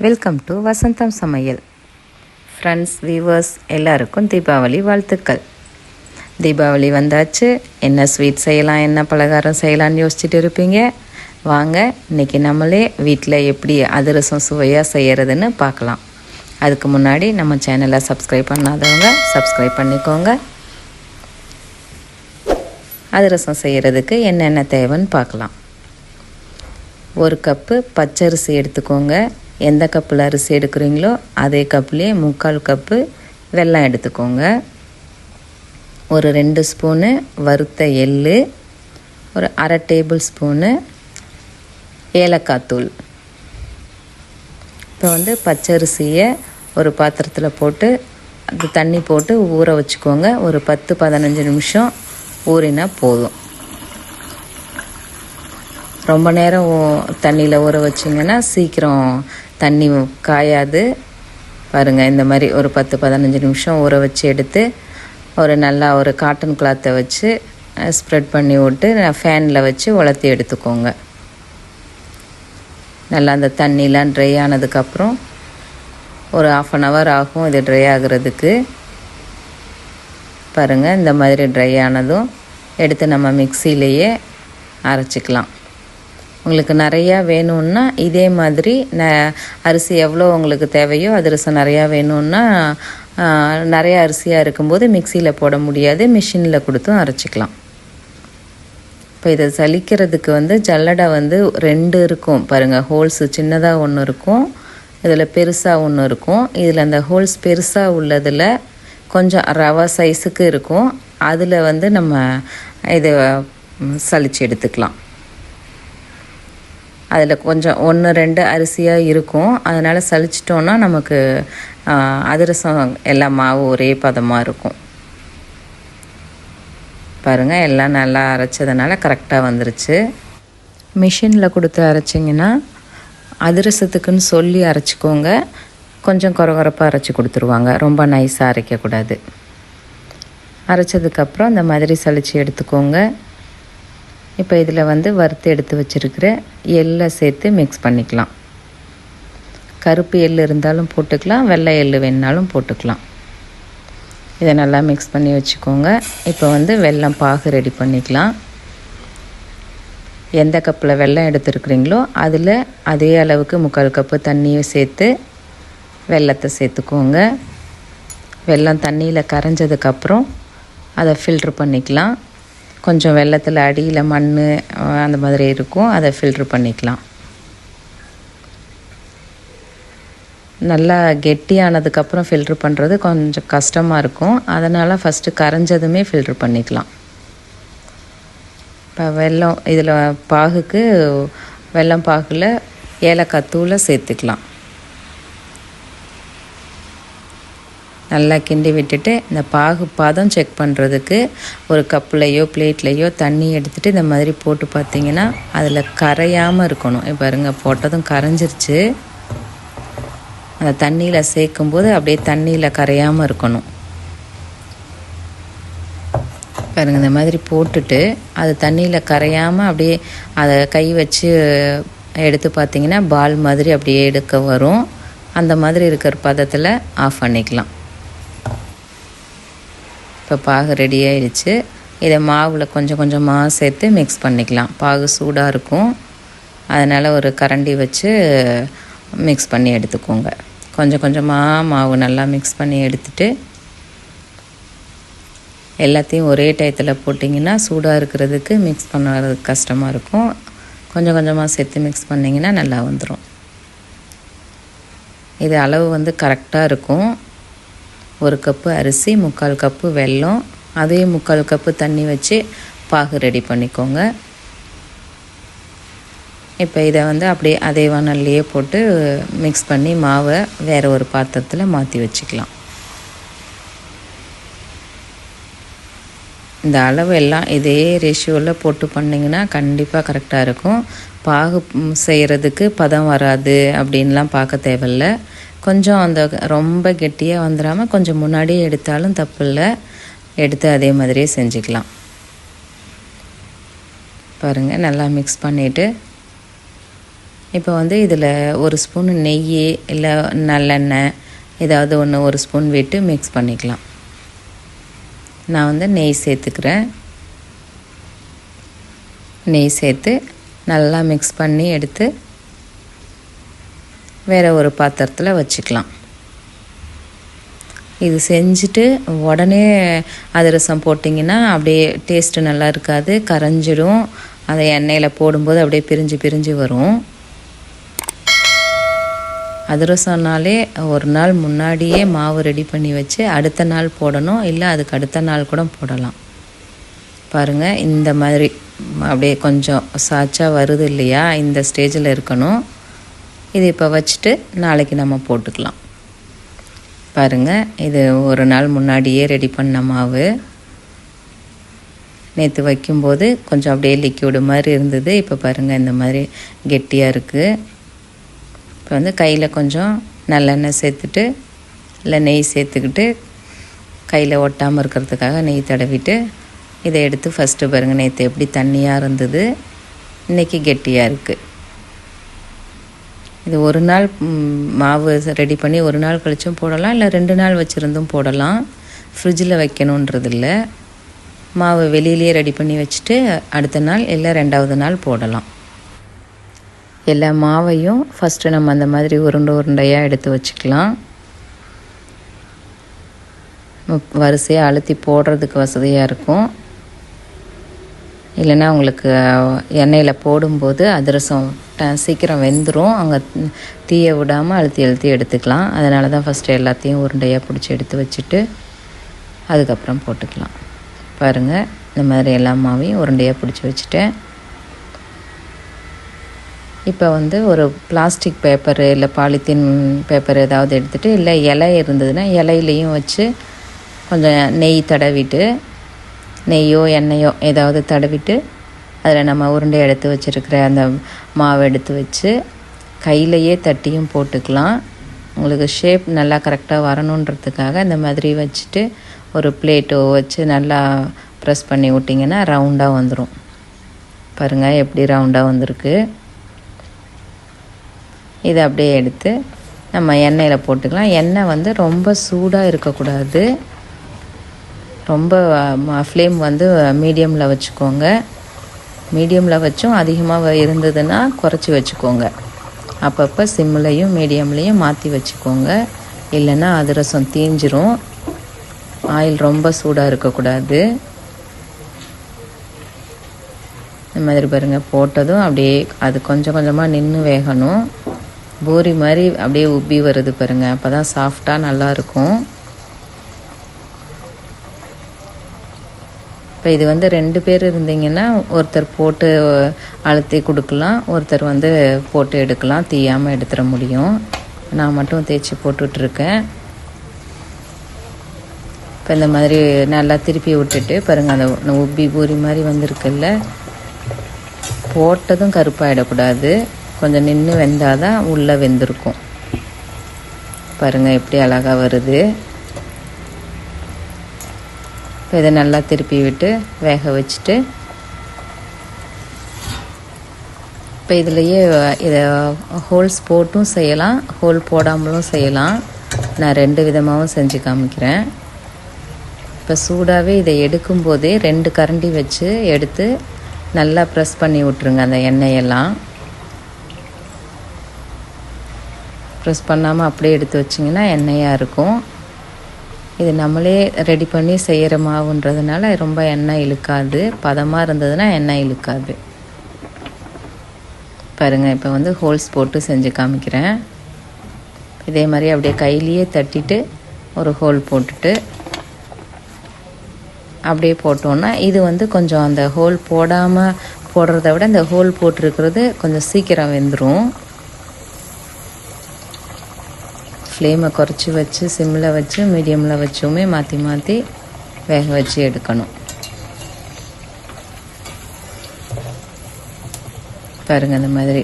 Welcome to வசந்தம் சமையல். Friends, viewers எல்லாருக்கும் தீபாவளி வாழ்த்துக்கள். தீபாவளி வந்தாச்சு. என்ன ஸ்வீட் செய்யலாம், என்ன பலகாரம் செய்யலான்னு யோசிச்சுட்டு இருப்பீங்க. வாங்க, இன்றைக்கி நம்மளே வீட்டில் எப்படி அதிரசம் சுவையாக செய்கிறதுன்னு பார்க்கலாம். அதுக்கு முன்னாடி நம்ம சேனலை சப்ஸ்கிரைப் பண்ணாதவங்க சப்ஸ்கிரைப் பண்ணிக்கோங்க. அதிரசம் செய்கிறதுக்கு என்னென்ன தேவைன்னு பார்க்கலாம். 1 கப்பு பச்சரிசி எடுத்துக்கோங்க. எந்த கப்பில் அரிசி எடுக்கிறீங்களோ அதே கப்புலேயே 3/4 கப்பு வெல்லம் எடுத்துக்கோங்க. ஒரு 2 ஸ்பூனு வறுத்த எள்ளு, ஒரு 1/2 டேபிள் ஸ்பூனு ஏலக்காய் தூள். இப்போ பச்சரிசியை ஒரு பாத்திரத்தில் போட்டு அது தண்ணி போட்டு ஊற வச்சுக்கோங்க. ஒரு 10-15 நிமிஷம் ஊறினா போதும். ரொம்ப நேரம் தண்ணியில் ஊற வச்சிங்கன்னா சீக்கிரம் தண்ணி காயாது. பாருங்கள், இந்த மாதிரி ஒரு 10-15 நிமிஷம் ஊற வச்சு எடுத்து ஒரு காட்டன் கிளாத்தை வச்சு ஸ்ப்ரெட் பண்ணி விட்டு ஃபேனில் வச்சு உலர்த்தி எடுத்துக்கோங்க. நல்லா அந்த தண்ணிலாம் ட்ரை ஆனதுக்கப்புறம் ஒரு 1/2 hour ஆகும் இது ட்ரை ஆகிறதுக்கு. பாருங்கள், இந்த மாதிரி ட்ரை ஆனதும் எடுத்து நம்ம மிக்சியிலேயே அரைச்சிக்கலாம். உங்களுக்கு நிறையா வேணும்னா இதே மாதிரி அரிசி எவ்வளோ உங்களுக்கு தேவையோ அதிரசம் நிறையா வேணும்னா நிறையா அரிசியாக இருக்கும்போது மிக்சியில் போட முடியாது, மிஷினில் கொடுத்தும் அரைச்சிக்கலாம். இப்போ இதை சலிக்கிறதுக்கு ஜல்லடை 2 இருக்கும். பாருங்கள், ஹோல்ஸு சின்னதாக ஒன்று இருக்கும், இதில் பெருசாக ஒன்று இருக்கும். இதில் அந்த ஹோல்ஸ் பெருசாக உள்ளதில் கொஞ்சம் ரவை சைஸுக்கு இருக்கும். அதில் நம்ம இதை சலித்து எடுத்துக்கலாம். அதில் கொஞ்சம் 1-2 அரிசியாக இருக்கும். அதனால் சலிச்சிட்டோன்னா நமக்கு அதிரசம் எல்லா மாவு ஒரே பதமாக இருக்கும். பாருங்கள், எல்லாம் நல்லா அரைச்சதுனால கரெக்டாக வந்துருச்சு. மிஷினில் கொடுத்து அரைச்சிங்கன்னா அதிரசத்துக்குன்னு சொல்லி அரைச்சிக்கோங்க. கொஞ்சம் குறகுறப்பாக அரைச்சி கொடுத்துருவாங்க, ரொம்ப நைஸாக அரைக்கக்கூடாது. அரைச்சதுக்கப்புறம் இந்த மாதிரி சலித்து எடுத்துக்கோங்க. இப்போ இதில் வறுத்து எடுத்து வச்சுருக்கிற எள்ளை சேர்த்து மிக்ஸ் பண்ணிக்கலாம். கருப்பு எள் இருந்தாலும் போட்டுக்கலாம், வெள்ளை எள் வேணுனாலும் போட்டுக்கலாம். இதை நல்லா மிக்ஸ் பண்ணி வச்சுக்கோங்க. இப்போ வெல்லம் பாகு ரெடி பண்ணிக்கலாம். எந்த கப்பில் வெல்லம் எடுத்துருக்குறீங்களோ அதில் அதே அளவுக்கு 3/4 கப்பு தண்ணியை சேர்த்து வெல்லத்தை சேர்த்துக்கோங்க. வெல்லம் தண்ணியில் கரைஞ்சதுக்கப்புறம் அதை ஃபில்ட்ரு பண்ணிக்கலாம். கொஞ்சம் வெள்ளத்தில் அடியில் மண் அந்த மாதிரி இருக்கும், அதை ஃபில்ட்ரு பண்ணிக்கலாம். நல்லா கெட்டியானதுக்கப்புறம் ஃபில்ட்ரு பண்ணுறது கொஞ்சம் கஷ்டமாக இருக்கும். அதனால் ஃபஸ்ட்டு கரைஞ்சதுமே ஃபில்ட்ரு பண்ணிக்கலாம். இப்போ வெல்லம் இதில் பாகுக்கு வெல்லம் பாகில் ஏலக்காய் தூளை சேர்த்துக்கலாம். நல்லா கிண்டி விட்டுட்டு இந்த பாகு பதம் செக் பண்ணுறதுக்கு ஒரு கப்புலையோ பிளேட்லேயோ தண்ணி எடுத்துகிட்டு இந்த மாதிரி போட்டு பார்த்திங்கன்னா அதில் கரையாமல் இருக்கணும். பாருங்க, போட்டதும் கரைஞ்சிருச்சு. அந்த தண்ணியில் சேர்க்கும்போது அப்படியே தண்ணியில் கரையாமல் இருக்கணும். பாருங்கள், இந்த மாதிரி போட்டுட்டு அது தண்ணியில் கரையாமல் அப்படியே அதை கை வச்சு எடுத்து பார்த்திங்கன்னா பால் மாதிரி அப்படியே எடுக்க வரும். அந்த மாதிரி இருக்கிற பதத்தில் ஆஃப் பண்ணிக்கலாம். இப்போ பாகு ரெடி ஆகிடுச்சு. இதை மாவில் கொஞ்சம் கொஞ்சமாக சேர்த்து மிக்ஸ் பண்ணிக்கலாம். பாகு சூடாக இருக்கும், அதனால் ஒரு கரண்டி வச்சு மிக்ஸ் பண்ணி எடுத்துக்கோங்க. கொஞ்சம் கொஞ்சமாக மாவு நல்லா மிக்ஸ் பண்ணி எடுத்துட்டு எல்லாத்தையும் ஒரே டயத்தில் போட்டிங்கன்னா சூடாக இருக்கிறதுக்கு மிக்ஸ் பண்ணுறதுக்கு கஷ்டமாக இருக்கும். கொஞ்சம் கொஞ்சமாக சேர்த்து மிக்ஸ் பண்ணிங்கன்னா நல்லா வந்துடும். இது அளவு கரெக்டாக இருக்கும். 1 கப்பு அரிசி, 3/4 கப்பு வெல்லம், அதே 3/4 கப்பு தண்ணி வச்சு பாகு ரெடி பண்ணிக்கோங்க. இப்போ இதை அப்படியே அதே வானல்லையே போட்டு மிக்ஸ் பண்ணி மாவை வேறு ஒரு பாத்திரத்தில் மாற்றி வச்சுக்கலாம். இந்த அளவு எல்லாம் இதே ரேஷியோவில் போட்டு பண்ணிங்கன்னா கண்டிப்பாக கரெக்டாக இருக்கும். பாகு செய்கிறதுக்கு பதம் வராது அப்படின்லாம் பார்க்க தேவையில்லை. கொஞ்சம் அந்த ரொம்ப கெட்டியாக வந்துடாமல் கொஞ்சம் முன்னாடியே எடுத்தாலும் தப்பு இல்லை. எடுத்து அதே மாதிரியே செஞ்சுக்கலாம். பாருங்கள், நல்லா மிக்ஸ் பண்ணிவிட்டு இப்போ வந்து இதில் ஒரு ஸ்பூன் நெய் இல்லை நல்லெண்ணெய் ஏதாவது ஒன்று ஒரு ஸ்பூன் விட்டு மிக்ஸ் பண்ணிக்கலாம். நான் வந்து நெய் சேர்த்துக்கிறேன். நெய் சேர்த்து நல்லா மிக்ஸ் பண்ணி எடுத்து வேறு ஒரு பாத்திரத்தில் வச்சுக்கலாம். இது செஞ்சுட்டு உடனே அதிரசம் போட்டிங்கன்னா அப்படியே டேஸ்ட்டு நல்லா இருக்காது, கரைஞ்சிடும். அதை எண்ணெயில் போடும்போது அப்படியே பிரிஞ்சு பிரிஞ்சு வரும். அதிரசம்னாலே ஒரு நாள் முன்னாடியே மாவு ரெடி பண்ணி வச்சு அடுத்த நாள் போடணும், இல்லை அதுக்கு அடுத்த நாள் கூட போடலாம். பாருங்கள், இந்த மாதிரி அப்படியே கொஞ்சம் சாச்சா வருது இல்லையா, இந்த ஸ்டேஜில் இருக்கணும். இது இப்போ வச்சுட்டு நாளைக்கு நம்ம போட்டுக்கலாம். பாருங்கள், இது ஒரு நாள் முன்னாடியே ரெடி பண்ண மாவு. நேற்று வைக்கும்போது கொஞ்சம் அப்படியே லிக்விடு மாதிரி இருந்தது. இப்போ பாருங்கள், இந்த மாதிரி கெட்டியாக இருக்குது. இப்போ வந்து கையில் கொஞ்சம் நல்லெண்ணெய் சேர்த்துட்டு இல்லை நெய் சேர்த்துக்கிட்டு கையில் ஒட்டாமல் இருக்கிறதுக்காக நெய் தடவிட்டு இதை எடுத்து ஃபஸ்ட்டு பாருங்கள், நேற்று எப்படி தண்ணியாக இருந்தது, இன்றைக்கி கெட்டியாக இருக்குது. இது ஒரு நாள் மாவு ரெடி பண்ணி ஒரு நாள் கழிச்சும் போடலாம், இல்லை 2 நாள் வச்சுருந்தும் போடலாம். ஃப்ரிட்ஜில் வைக்கணுன்றது இல்லை. மாவு வெளியிலேயே ரெடி பண்ணி வச்சுட்டு அடுத்த நாள் இல்லை 2வது நாள் போடலாம். எல்லா மாவையும் ஃபஸ்ட்டு நம்ம அந்த மாதிரி உருண்டையாக எடுத்து வச்சுக்கலாம். வரிசையாக அழுத்தி போடுறதுக்கு வசதியாக இருக்கும். இல்லைன்னா உங்களுக்கு எண்ணெயில் போடும்போது அதிரசம் சீக்கிரம் வெந்துடும். அங்கே தீயை விடாமல் அழுத்தி அழுத்தி எடுத்துக்கலாம். அதனால தான் ஃபஸ்ட்டு எல்லாத்தையும் உருண்டையாக பிடிச்சி எடுத்து வச்சுட்டு அதுக்கப்புறம் போட்டுக்கலாம். பாருங்கள், இந்த மாதிரி எல்லா மாவையும் உருண்டையாக பிடிச்சி வச்சுட்டேன். இப்போ வந்து ஒரு பிளாஸ்டிக் பேப்பரு இல்லை பாலித்தீன் பேப்பர் ஏதாவது எடுத்துகிட்டு, இல்லை இலை இருந்ததுன்னா இலையிலையும் வச்சு கொஞ்சம் நெய் தடவிட்டு, நெய்யோ எண்ணெயோ ஏதாவது தடவிட்டு அதில் நம்ம உருண்டை எடுத்து வச்சுருக்கிற அந்த மாவை எடுத்து வச்சு கையிலையே தட்டியும் போட்டுக்கலாம். உங்களுக்கு ஷேப் நல்லா கரெக்டாக வரணுன்றதுக்காக இந்த மாதிரி வச்சுட்டு ஒரு பிளேட்டோ வச்சு நல்லா ப்ரெஸ் பண்ணி விட்டிங்கன்னா ரவுண்டாக வந்துடும். பாருங்கள், எப்படி ரவுண்டாக வந்திருக்கு. இதை அப்படியே எடுத்து நம்ம எண்ணெயில் போட்டுக்கலாம். எண்ணெய் வந்து ரொம்ப சூடாக இருக்கக்கூடாது, ரொம்ப ஃப்ளேம் வந்து மீடியமில் வச்சுக்கோங்க. மீடியமில் வச்சும் அதிகமாக இருந்ததுன்னா குறைச்சி வச்சுக்கோங்க. அப்பப்போ சிம்லையும் மீடியம்லேயும் மாற்றி வச்சுக்கோங்க, இல்லைன்னா அதிரசம் தீஞ்சிரும். ஆயில் ரொம்ப சூடாக இருக்கக்கூடாது. இந்த மாதிரி பாருங்கள், போட்டதும் அப்படியே அது கொஞ்சம் கொஞ்சமாக நின்று வேகணும். பூரி மாதிரி அப்படியே உப்பி வருது பாருங்கள், அப்போ தான் சாஃப்டாக நல்லாயிருக்கும். இப்போ இது வந்து 2 பேர் இருந்தீங்கன்னா ஒருத்தர் போட்டு அழுத்தி கொடுக்கலாம், ஒருத்தர் வந்து போட்டு எடுக்கலாம், தீயாமல் எடுத்துட முடியும். நான் மட்டும் தேய்ச்சி போட்டுட்ருக்கேன். இப்போ இந்த மாதிரி நல்லா திருப்பி விட்டுட்டு பாருங்கள், அந்த உப்பி பூரி மாதிரி வந்திருக்குல்ல, போட்டதும் கருப்பாயிடக்கூடாது, கொஞ்சம் நின்று வெந்தால் தான் உள்ளே வெந்திருக்கும். பாருங்கள் எப்படி அழகாக வருது. இப்போ இதை நல்லா திருப்பி விட்டு வேக வச்சுட்டு, இப்போ இதுலேயே இதை ஹோல்ஸ் போட்டும் செய்யலாம், ஹோல் போடாமலும் செய்யலாம். நான் 2 விதமாகவும் செஞ்சு காமிக்கிறேன். இப்போ சூடாகவே இதை எடுக்கும்போதே 2 கரண்டி வச்சு எடுத்து நல்லா ப்ரெஸ் பண்ணி விட்ருங்க. அந்த எண்ணெயெல்லாம் ப்ரெஸ் பண்ணாமல் அப்படியே எடுத்து வச்சிங்கன்னா எண்ணெயாக இருக்கும். இது நம்மளே ரெடி பண்ணி செய்கிற மாவுன்றதுனால ரொம்ப எண்ணெய் இழுக்காது, பதமாக இருந்ததுன்னா எண்ணெய் இழுக்காது. பாருங்கள், இப்போ வந்து ஹோல்ஸ் போட்டு செஞ்சு காமிக்கிறேன். இதே மாதிரி அப்படியே கையிலேயே தட்டிட்டு ஒரு ஹோல் போட்டுட்டு அப்படியே போட்டோன்னா இது வந்து கொஞ்சம் அந்த ஹோல் போடாமல் போடுறத விட இந்த ஹோல் போட்டிருக்கிறது கொஞ்சம் சீக்கிரம் வெந்துடும். ஃப்ளேமை குறைச்சி வச்சு சிம்மில் வச்சு மீடியமில் வச்சுமே மாற்றி மாற்றி வேக வச்சு எடுக்கணும். பாருங்கள், இந்த மாதிரி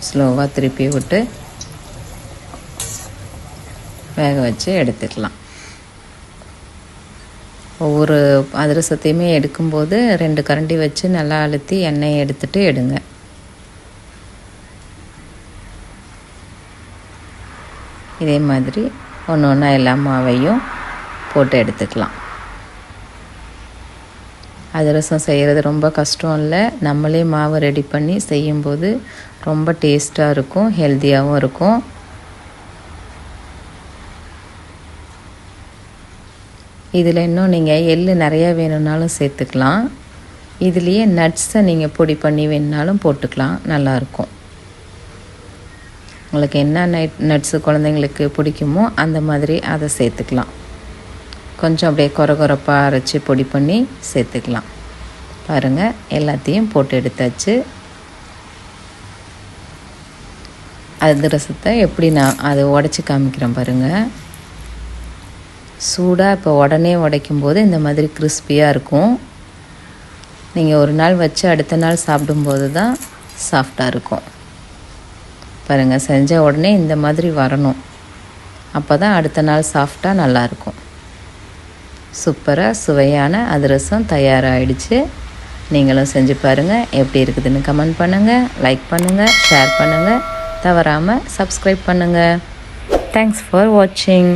ஸ்லோவாக திருப்பி விட்டு வேக வச்சு எடுத்துக்கலாம். ஒவ்வொரு அதிரசத்தையுமே எடுக்கும்போது 2 கரண்டி வச்சு நல்லா அழுத்தி எண்ணெயை எடுத்துகிட்டு எடுங்க. இதே மாதிரி ஒன்று ஒன்றா எல்லா மாவையும் போட்டு எடுத்துக்கலாம். அதிரசம் செய்கிறது ரொம்ப கஷ்டம் இல்லை. நம்மளே மாவு ரெடி பண்ணி செய்யும்போது ரொம்ப டேஸ்ட்டாக இருக்கும், ஹெல்த்தியாகவும் இருக்கும். இதில் இன்னும் நீங்கள் எள்ளு நிறையா வேணும்னாலும் சேர்த்துக்கலாம். இதுலேயே நட்ஸை நீங்கள் பொடி பண்ணி வேணுனாலும் போட்டுக்கலாம், நல்லாயிருக்கும். உங்களுக்கு என்ன நட்ஸு குழந்தைங்களுக்கு பிடிக்குமோ அந்த மாதிரி அதை சேர்த்துக்கலாம். கொஞ்சம் அப்படியே கொரகொரப்பாக அரைச்சி பொடி பண்ணி சேர்த்துக்கலாம். பாருங்கள், எல்லாத்தையும் போட்டு எடுத்தாச்சு. அதிரசத்தை எப்படி நான் அதை உடச்சி காமிக்கிறேன் பாருங்கள். சூடாக இப்போ உடனே உடைக்கும்போது இந்த மாதிரி கிறிஸ்பியாக இருக்கும். நீங்கள் ஒரு நாள் வச்சு அடுத்த நாள் சாப்பிடும்போது தான் சாஃப்டாக இருக்கும். பாருங்கள், செஞ்ச உடனே இந்த மாதிரி வரணும். அப்போ தான் அடுத்த நாள் சாஃப்டாக நல்லாயிருக்கும். சூப்பராக சுவையான அதிரசம் தயாராகிடுச்சு. நீங்களும் செஞ்சு பாருங்கள். எப்படி இருக்குதுன்னு கமெண்ட் பண்ணுங்கள், லைக் பண்ணுங்கள், ஷேர் பண்ணுங்கள். தவறாமல் சப்ஸ்கிரைப் பண்ணுங்கள். தேங்க்ஸ் ஃபார் வாட்சிங்.